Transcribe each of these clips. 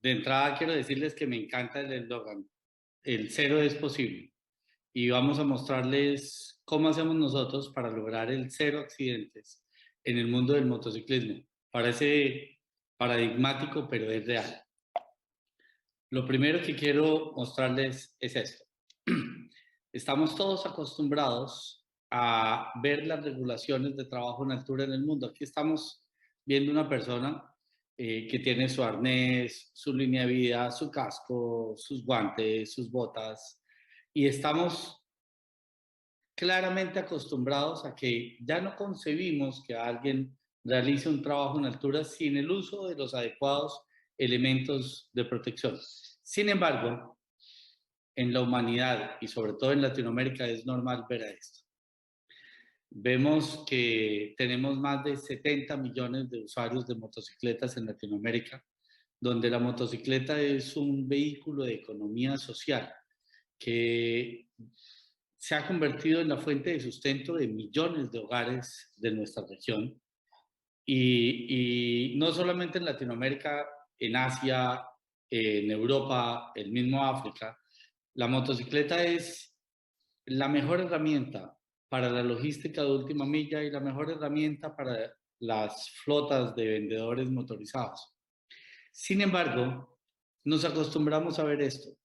De entrada quiero decirles que me encanta el eslogan, el cero es posible. Y vamos a mostrarles cómo hacemos nosotros para lograr el cero accidentes en el mundo del motociclismo. Parece paradigmático, pero es real. Lo primero que quiero mostrarles es esto. Estamos todos acostumbrados a ver las regulaciones de trabajo en altura en el mundo. Aquí estamos viendo una persona que tiene su arnés, su línea de vida, su casco, sus guantes, sus botas, y estamos claramente acostumbrados a que ya no concebimos que alguien realice un trabajo en altura sin el uso de los adecuados elementos de protección. Sin embargo, en la humanidad y sobre todo en Latinoamérica es normal ver a esto. Vemos que tenemos más de 70 millones de usuarios de motocicletas en Latinoamérica, donde la motocicleta es un vehículo de economía social que se ha convertido en la fuente de sustento de millones de hogares de nuestra región. Y no solamente en Latinoamérica, en Asia, en Europa, el mismo África, la motocicleta es la mejor herramienta para la logística de última milla y la mejor herramienta para las flotas de vendedores motorizados. Sin embargo, nos acostumbramos a ver esto,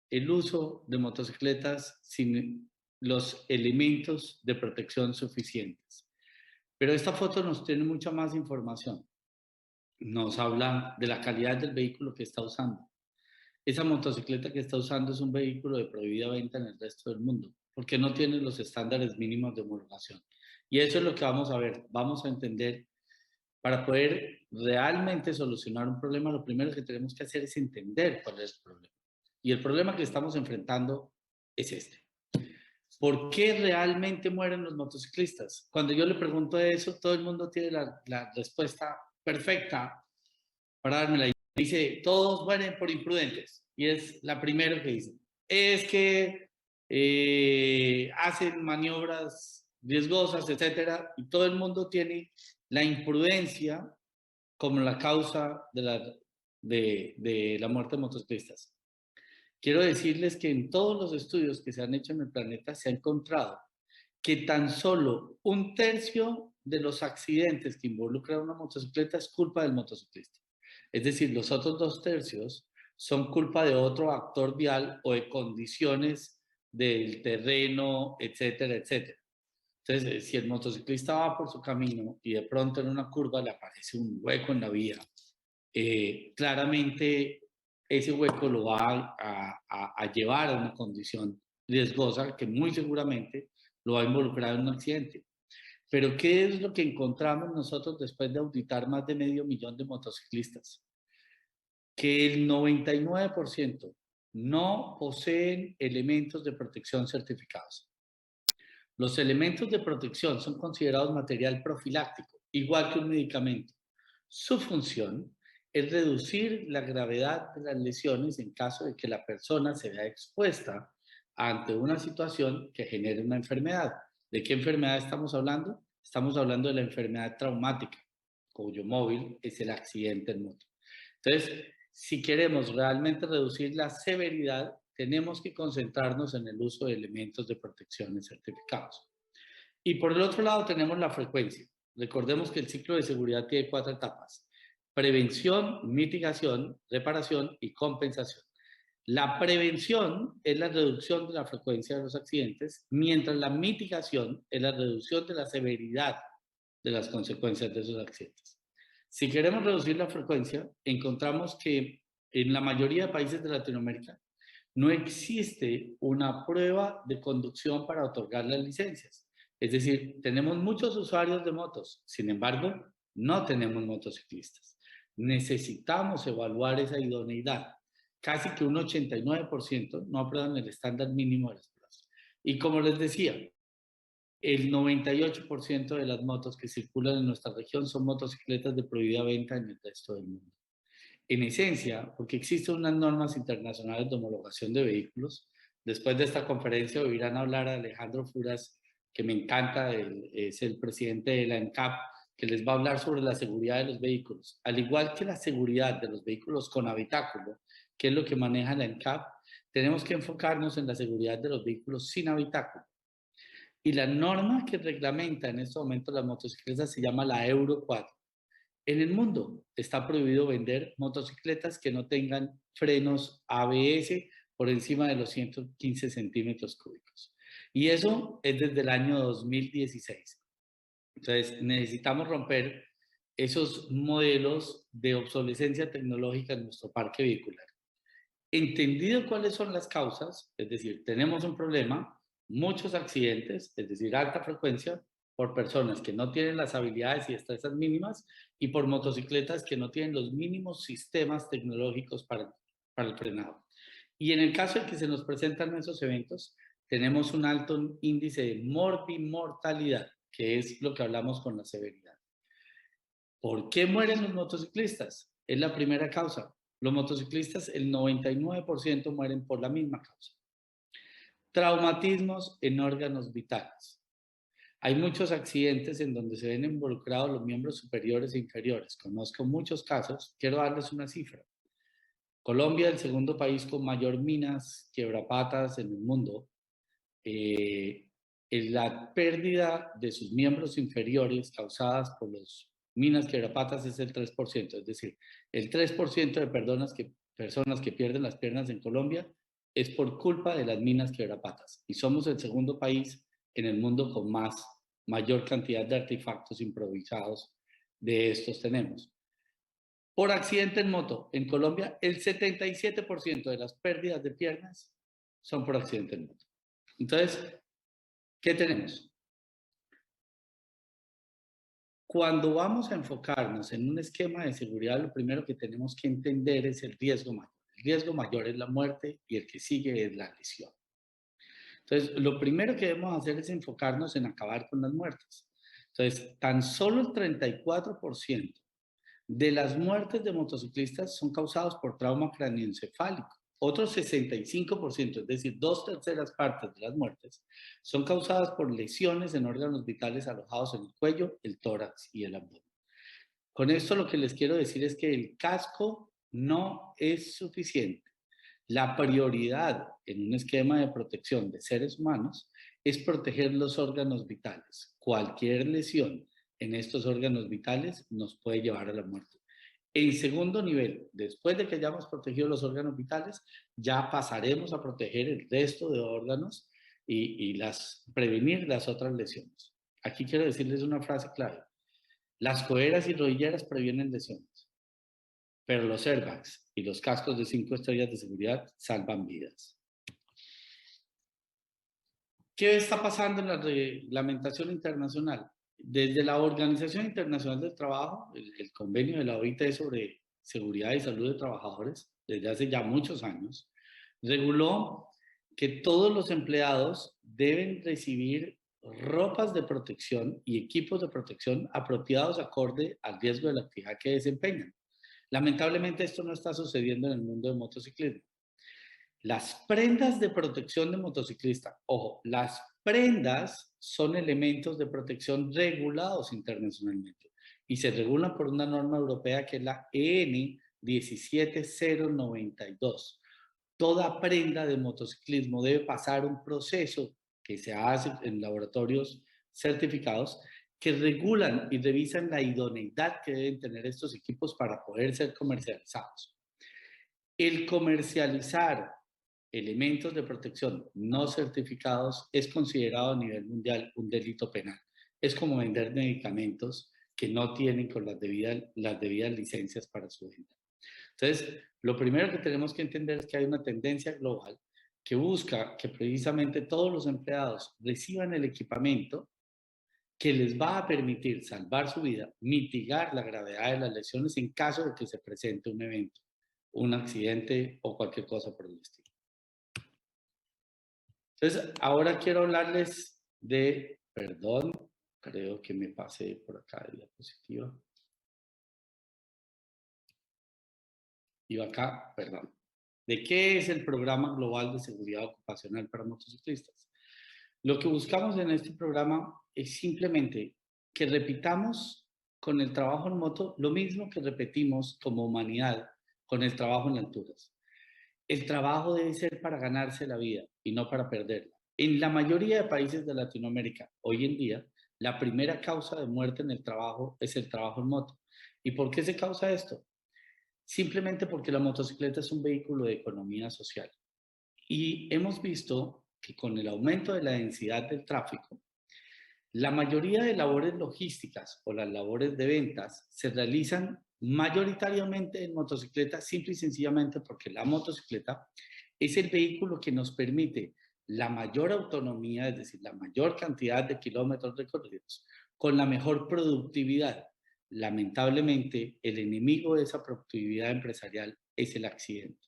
el uso de motocicletas sin los elementos de protección suficientes. Pero esta foto nos tiene mucha más información. Nos habla de la calidad del vehículo que está usando. Esa motocicleta que está usando es un vehículo de prohibida venta en el resto del mundo, porque no tiene los estándares mínimos de homologación. Y eso es lo que vamos a ver. Vamos a entender, para poder realmente solucionar un problema, lo primero que tenemos que hacer es entender cuál es el problema. Y el problema que estamos enfrentando es este. ¿Por qué realmente mueren los motociclistas? Cuando yo le pregunto eso, todo el mundo tiene la respuesta perfecta para dármela. Y dice, todos mueren por imprudentes. Y es la primera que dice. Es que hacen maniobras riesgosas, etcétera, y todo el mundo tiene la imprudencia como la causa de la muerte de motociclistas. Quiero decirles que en todos los estudios que se han hecho en el planeta se ha encontrado que tan solo un tercio de los accidentes que involucran una motocicleta es culpa del motociclista. Es decir, los otros dos tercios son culpa de otro actor vial o de condiciones del terreno, etcétera, etcétera. Entonces, si el motociclista va por su camino y de pronto en una curva le aparece un hueco en la vía, claramente ese hueco lo va a llevar a una condición riesgosa que muy seguramente lo va a involucrar en un accidente. Pero ¿qué es lo que encontramos nosotros después de auditar más de 500.000 de motociclistas? Que el 99% no poseen elementos de protección certificados. Los elementos de protección son considerados material profiláctico, igual que un medicamento. Su función es reducir la gravedad de las lesiones en caso de que la persona se vea expuesta ante una situación que genere una enfermedad. ¿De qué enfermedad estamos hablando? Estamos hablando de la enfermedad traumática, cuyo móvil es el accidente en moto. Entonces, si queremos realmente reducir la severidad, tenemos que concentrarnos en el uso de elementos de protección certificados. Y por el otro lado tenemos la frecuencia. Recordemos que el ciclo de seguridad tiene 4 etapas: prevención, mitigación, reparación y compensación. La prevención es la reducción de la frecuencia de los accidentes, mientras la mitigación es la reducción de la severidad de las consecuencias de esos accidentes. Si queremos reducir la frecuencia, encontramos que en la mayoría de países de Latinoamérica no existe una prueba de conducción para otorgar las licencias. Es decir, tenemos muchos usuarios de motos, sin embargo, no tenemos motociclistas. Necesitamos evaluar esa idoneidad. Casi que un 89% no aprueban el estándar mínimo de las pruebas. Y como les decía, el 98% de las motos que circulan en nuestra región son motocicletas de prohibida venta en el resto del mundo. En esencia, porque existen unas normas internacionales de homologación de vehículos. Después de esta conferencia oirán hablar a Alejandro Furas, que me encanta, es el presidente de la ENCAP, que les va a hablar sobre la seguridad de los vehículos. Al igual que la seguridad de los vehículos con habitáculo, que es lo que maneja la NCAP, tenemos que enfocarnos en la seguridad de los vehículos sin habitáculo. Y la norma que reglamenta en este momento las motocicletas se llama la Euro 4. En el mundo está prohibido vender motocicletas que no tengan frenos ABS por encima de los 115 centímetros cúbicos. Y eso es desde el año 2016. Entonces, necesitamos romper esos modelos de obsolescencia tecnológica en nuestro parque vehicular. Entendido cuáles son las causas, es decir, tenemos un problema, muchos accidentes, es decir, alta frecuencia, por personas que no tienen las habilidades y destrezas mínimas y por motocicletas que no tienen los mínimos sistemas tecnológicos para el frenado. Y en el caso de que se nos presentan esos eventos, tenemos un alto índice de morbimortalidad, que es lo que hablamos con la severidad. ¿Por qué mueren los motociclistas? Es la primera causa. Los motociclistas, el 99% mueren por la misma causa. Traumatismos en órganos vitales. Hay muchos accidentes en donde se ven involucrados los miembros superiores e inferiores. Conozco muchos casos. Quiero darles una cifra. Colombia, el segundo país con mayor minas quebrapatas en el mundo. La pérdida de sus miembros inferiores causadas por las minas quebrapatas es el 3%. Es decir, el 3% de personas que pierden las piernas en Colombia es por culpa de las minas quebrapatas. Y somos el segundo país en el mundo con mayor cantidad de artefactos improvisados de estos tenemos. Por accidente en moto, en Colombia, el 77% de las pérdidas de piernas son por accidente en moto. Entonces, ¿qué tenemos? Cuando vamos a enfocarnos en un esquema de seguridad, lo primero que tenemos que entender es el riesgo mayor. El riesgo mayor es la muerte y el que sigue es la lesión. Entonces, lo primero que debemos hacer es enfocarnos en acabar con las muertes. Entonces, tan solo el 34% de las muertes de motociclistas son causadas por trauma craneoencefálico. Otro 65%, es decir, 2/3 partes de las muertes, son causadas por lesiones en órganos vitales alojados en el cuello, el tórax y el abdomen. Con esto lo que les quiero decir es que el casco no es suficiente. La prioridad en un esquema de protección de seres humanos es proteger los órganos vitales. Cualquier lesión en estos órganos vitales nos puede llevar a la muerte. En segundo nivel, después de que hayamos protegido los órganos vitales, ya pasaremos a proteger el resto de órganos y prevenir las otras lesiones. Aquí quiero decirles una frase clave. Las coderas y rodilleras previenen lesiones, pero los airbags y los cascos de 5 estrellas de seguridad salvan vidas. ¿Qué está pasando en la reglamentación internacional? Desde la Organización Internacional del Trabajo, el convenio de la OIT sobre seguridad y salud de trabajadores, desde hace ya muchos años, reguló que todos los empleados deben recibir ropas de protección y equipos de protección apropiados acorde al riesgo de la actividad que desempeñan. Lamentablemente esto no está sucediendo en el mundo del motociclismo. Las prendas de protección de motociclista, ojo, las prendas son elementos de protección regulados internacionalmente y se regulan por una norma europea que es la EN 17092. Toda prenda de motociclismo debe pasar un proceso que se hace en laboratorios certificados que regulan y revisan la idoneidad que deben tener estos equipos para poder ser comercializados. El comercializar elementos de protección no certificados es considerado a nivel mundial un delito penal. Es como vender medicamentos que no tienen con las debidas licencias para su venta. Entonces, lo primero que tenemos que entender es que hay una tendencia global que busca que precisamente todos los empleados reciban el equipamiento que les va a permitir salvar su vida, mitigar la gravedad de las lesiones en caso de que se presente un evento, un accidente o cualquier cosa por el estilo. Entonces, ahora quiero hablarles de, perdón, creo que me pasé por acá de diapositiva. Iba acá, perdón. ¿De qué es el Programa Global de Seguridad Ocupacional para Motociclistas? Lo que buscamos en este programa es simplemente que repitamos con el trabajo en moto lo mismo que repetimos como humanidad con el trabajo en alturas. El trabajo debe ser para ganarse la vida y no para perderla. En la mayoría de países de Latinoamérica, hoy en día, la primera causa de muerte en el trabajo es el trabajo en moto. ¿Y por qué se causa esto? Simplemente porque la motocicleta es un vehículo de economía social. Y hemos visto que con el aumento de la densidad del tráfico, la mayoría de labores logísticas o las labores de ventas se realizan mayoritariamente en motocicleta, simple y sencillamente porque la motocicleta es el vehículo que nos permite la mayor autonomía, es decir, la mayor cantidad de kilómetros recorridos, con la mejor productividad. Lamentablemente, el enemigo de esa productividad empresarial es el accidente.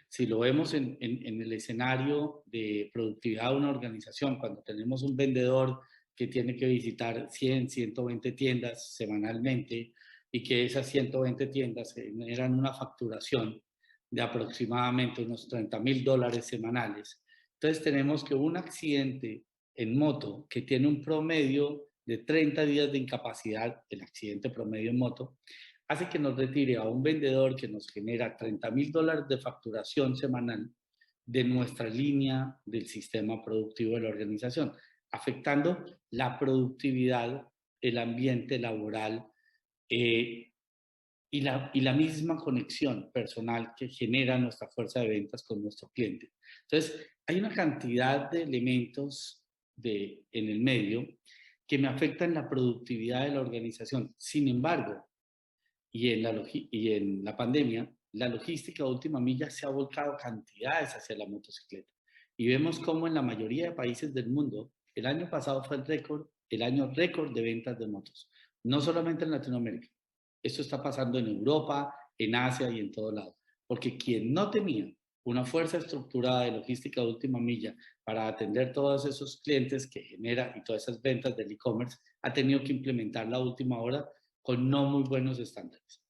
Si lo vemos en el escenario de productividad de una organización, cuando tenemos un vendedor que tiene que visitar 100, 120 tiendas semanalmente y que esas 120 tiendas generan una facturación de aproximadamente unos $30,000 semanales. Entonces tenemos que un accidente en moto que tiene un promedio de 30 días de incapacidad, el accidente promedio en moto, hace que nos retire a un vendedor que nos genera $30,000 de facturación semanal de nuestra línea del sistema productivo de la organización, afectando la productividad, el ambiente laboral y la misma conexión personal que genera nuestra fuerza de ventas con nuestro cliente. Entonces, hay una cantidad de elementos en el medio que me afectan la productividad de la organización. Sin embargo, y en la pandemia, la logística de última milla se ha volcado cantidades hacia la motocicleta. Y vemos cómo en la mayoría de países del mundo, el año pasado fue el año récord de ventas de motos. No solamente en Latinoamérica. Esto está pasando en Europa, en Asia y en todo lado. Porque quien no tenía una fuerza estructurada de logística de última milla para atender todos esos clientes que genera y todas esas ventas del e-commerce, ha tenido que implementar la última hora con no muy buenos estándares.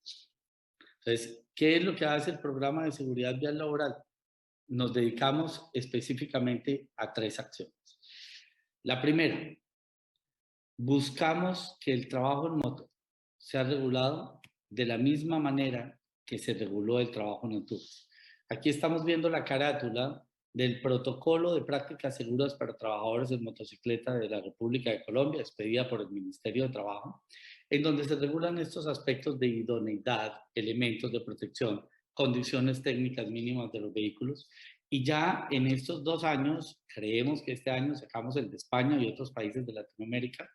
Entonces, ¿qué es lo que hace el programa de seguridad vial laboral? Nos dedicamos específicamente a 3 acciones. La primera, buscamos que el trabajo en moto sea regulado de la misma manera que se reguló el trabajo en alturas. Aquí estamos viendo la carátula del protocolo de prácticas seguras para trabajadores en motocicleta de la República de Colombia, expedida por el Ministerio de Trabajo, en donde se regulan estos aspectos de idoneidad, elementos de protección, condiciones técnicas mínimas de los vehículos. Y ya en estos 2 años, creemos que este año sacamos el de España y otros países de Latinoamérica,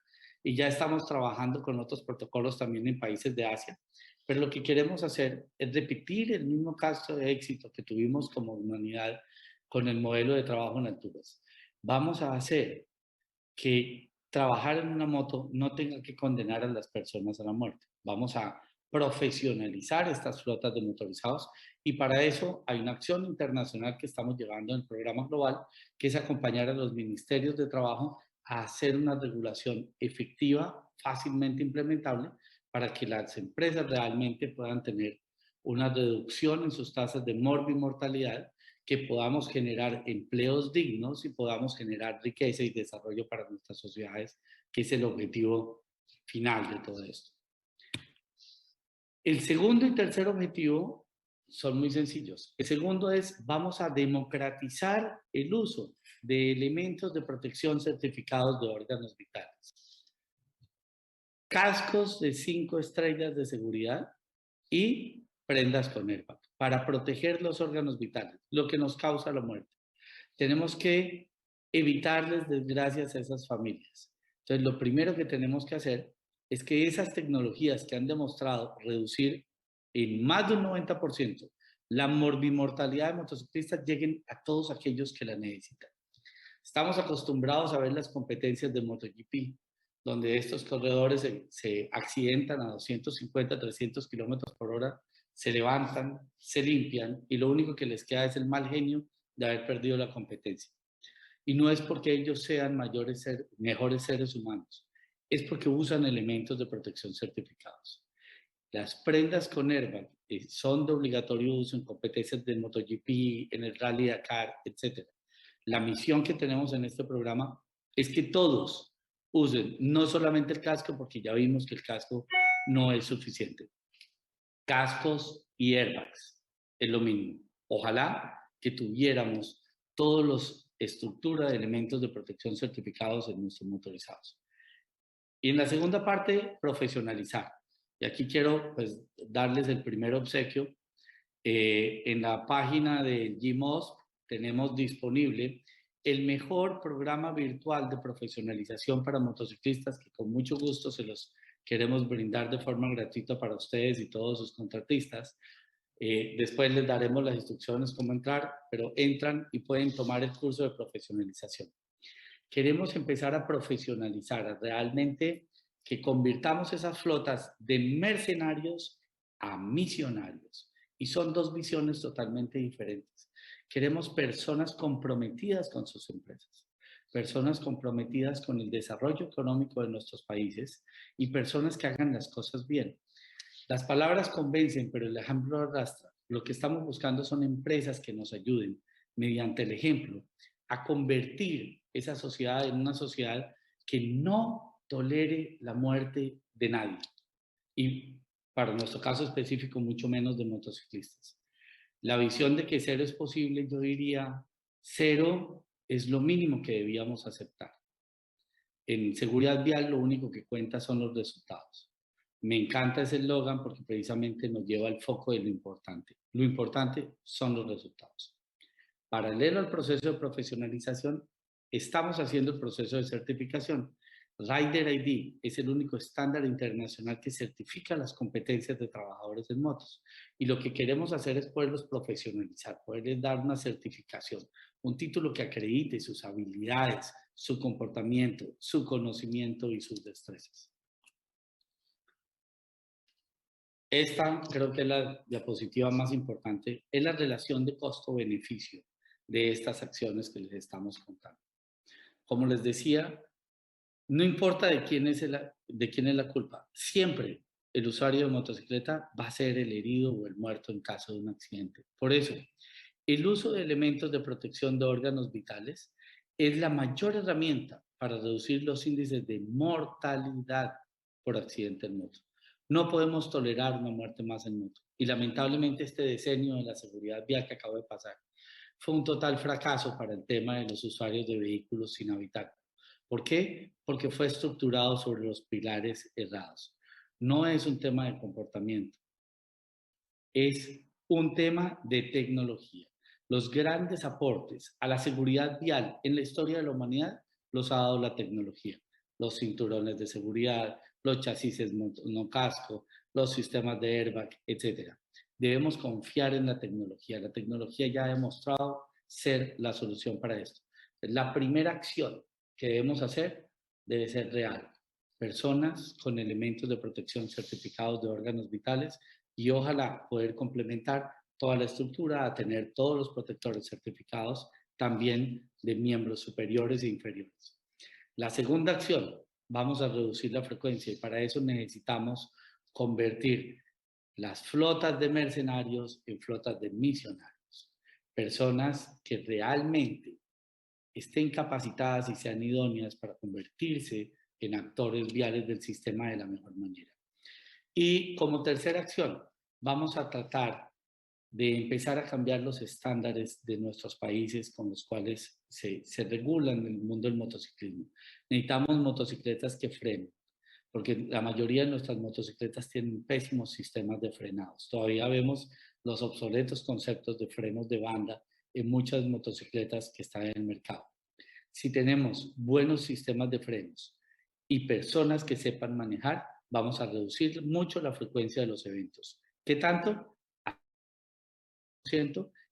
y ya estamos trabajando con otros protocolos también en países de Asia. Pero lo que queremos hacer es repetir el mismo caso de éxito que tuvimos como humanidad con el modelo de trabajo en alturas. Vamos a hacer que trabajar en una moto no tenga que condenar a las personas a la muerte. Vamos a profesionalizar estas flotas de motorizados y para eso hay una acción internacional que estamos llevando en el programa global, que es acompañar a los ministerios de trabajo a hacer una regulación efectiva, fácilmente implementable, para que las empresas realmente puedan tener una reducción en sus tasas de morbimortalidad, que podamos generar empleos dignos y podamos generar riqueza y desarrollo para nuestras sociedades, que es el objetivo final de todo esto. El segundo y tercer objetivo son muy sencillos. El segundo es, vamos a democratizar el uso de elementos de protección certificados de órganos vitales. Cascos de 5 estrellas de seguridad y prendas con airbag para proteger los órganos vitales, lo que nos causa la muerte. Tenemos que evitarles desgracias a esas familias. Entonces, lo primero que tenemos que hacer es que esas tecnologías que han demostrado reducir en más de un 90% la morbimortalidad de motociclistas lleguen a todos aquellos que la necesitan. Estamos acostumbrados a ver las competencias de MotoGP, donde estos corredores se accidentan a 250, 300 kilómetros por hora, se levantan, se limpian y lo único que les queda es el mal genio de haber perdido la competencia. Y no es porque ellos sean mejores seres humanos, es porque usan elementos de protección certificados. Las prendas con airbag son de obligatorio uso en competencias de MotoGP, en el Rally Dakar, etc. La misión que tenemos en este programa es que todos usen no solamente el casco, porque ya vimos que el casco no es suficiente. Cascos y airbags es lo mínimo. Ojalá que tuviéramos todos los estructuras de elementos de protección certificados en nuestros motorizados. Y en la segunda parte, profesionalizar. Y aquí quiero pues, darles el primer obsequio. En la página de GMOS tenemos disponible el mejor programa virtual de profesionalización para motociclistas que con mucho gusto se los queremos brindar de forma gratuita para ustedes y todos sus contratistas. Después les daremos las instrucciones cómo entrar, pero entran y pueden tomar el curso de profesionalización. Queremos empezar a profesionalizar, a realmente que convirtamos esas flotas de mercenarios a misionarios. Y son dos visiones totalmente diferentes. Queremos personas comprometidas con sus empresas, personas comprometidas con el desarrollo económico de nuestros países y personas que hagan las cosas bien. Las palabras convencen, pero el ejemplo arrastra. Lo que estamos buscando son empresas que nos ayuden, mediante el ejemplo, a convertir esa sociedad en una sociedad que no tolere la muerte de nadie. Y para nuestro caso específico, mucho menos de motociclistas. La visión de que cero es posible, yo diría, cero es lo mínimo que debíamos aceptar. En seguridad vial lo único que cuenta son los resultados. Me encanta ese eslogan porque precisamente nos lleva al foco de lo importante. Lo importante son los resultados. Paralelo al proceso de profesionalización, estamos haciendo el proceso de certificación. Rider ID es el único estándar internacional que certifica las competencias de trabajadores en motos. Y lo que queremos hacer es poderlos profesionalizar, poderles dar una certificación, un título que acredite sus habilidades, su comportamiento, su conocimiento y sus destrezas. Esta creo que es la diapositiva más importante, es la relación de costo-beneficio de estas acciones que les estamos contando. Como les decía, no importa de quién es la culpa, siempre el usuario de motocicleta va a ser el herido o el muerto en caso de un accidente. Por eso, el uso de elementos de protección de órganos vitales es la mayor herramienta para reducir los índices de mortalidad por accidente en moto. No podemos tolerar una muerte más en moto. Y lamentablemente este decenio de la seguridad vial que acaba de pasar fue un total fracaso para el tema de los usuarios de vehículos sin habitáculo. ¿Por qué? Porque fue estructurado sobre los pilares errados. No es un tema de comportamiento, es un tema de tecnología. Los grandes aportes a la seguridad vial en la historia de la humanidad los ha dado la tecnología. Los cinturones de seguridad, los chasis no casco, los sistemas de airbag, etc. Debemos confiar en la tecnología. La tecnología ya ha demostrado ser la solución para esto. La primera acción que debemos hacer debe ser real. Personas con elementos de protección certificados de órganos vitales y ojalá poder complementar toda la estructura a tener todos los protectores certificados también de miembros superiores e inferiores. La segunda acción, vamos a reducir la frecuencia y para eso necesitamos convertir las flotas de mercenarios en flotas de misionarios. Personas que realmente estén capacitadas y sean idóneas para convertirse en actores viales del sistema de la mejor manera. Y como tercera acción, vamos a tratar de empezar a cambiar los estándares de nuestros países con los cuales se regulan el mundo del motociclismo. Necesitamos motocicletas que frenen, porque la mayoría de nuestras motocicletas tienen pésimos sistemas de frenados. Todavía vemos los obsoletos conceptos de frenos de banda en muchas motocicletas que están en el mercado. Si tenemos buenos sistemas de frenos y personas que sepan manejar, vamos a reducir mucho la frecuencia de los eventos. ¿Qué tanto?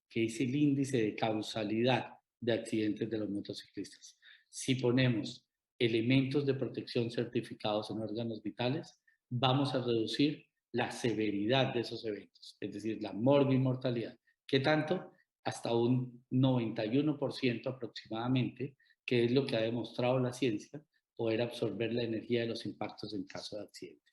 Que es el índice de causalidad de accidentes de los motociclistas. Si ponemos elementos de protección certificados en órganos vitales, vamos a reducir la severidad de esos eventos, es decir, la morbimortalidad. ¿Qué tanto? Hasta un 91% aproximadamente, que es lo que ha demostrado la ciencia, poder absorber la energía de los impactos en caso de accidente.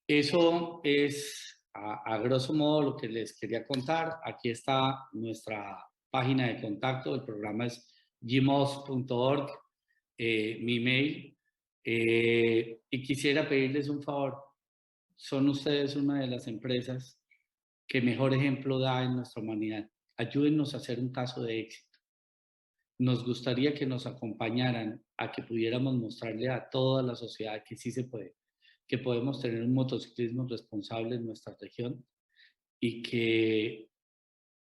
Eso es a grosso modo lo que les quería contar. Aquí está nuestra página de contacto. El programa es gmos.org. Mi email Y quisiera pedirles un favor. Son ustedes una de las empresas que mejor ejemplo da en nuestra humanidad. Ayúdennos a hacer un caso de éxito. Nos gustaría que nos acompañaran a que pudiéramos mostrarle a toda la sociedad que sí se puede, que podemos tener un motociclismo responsable en nuestra región y que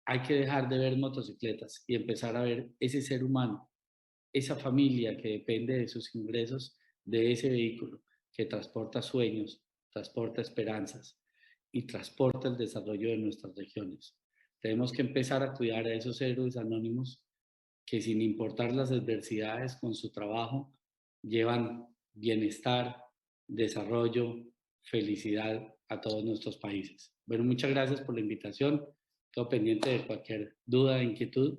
hay que dejar de ver motocicletas y empezar a ver ese ser humano, esa familia que depende de sus ingresos, de ese vehículo que transporta sueños, transporta esperanzas y transporta el desarrollo de nuestras regiones. Tenemos que empezar a cuidar a esos héroes anónimos que sin importar las adversidades con su trabajo llevan bienestar, desarrollo, felicidad a todos nuestros países. Bueno, muchas gracias por la invitación. Quedo pendiente de cualquier duda, inquietud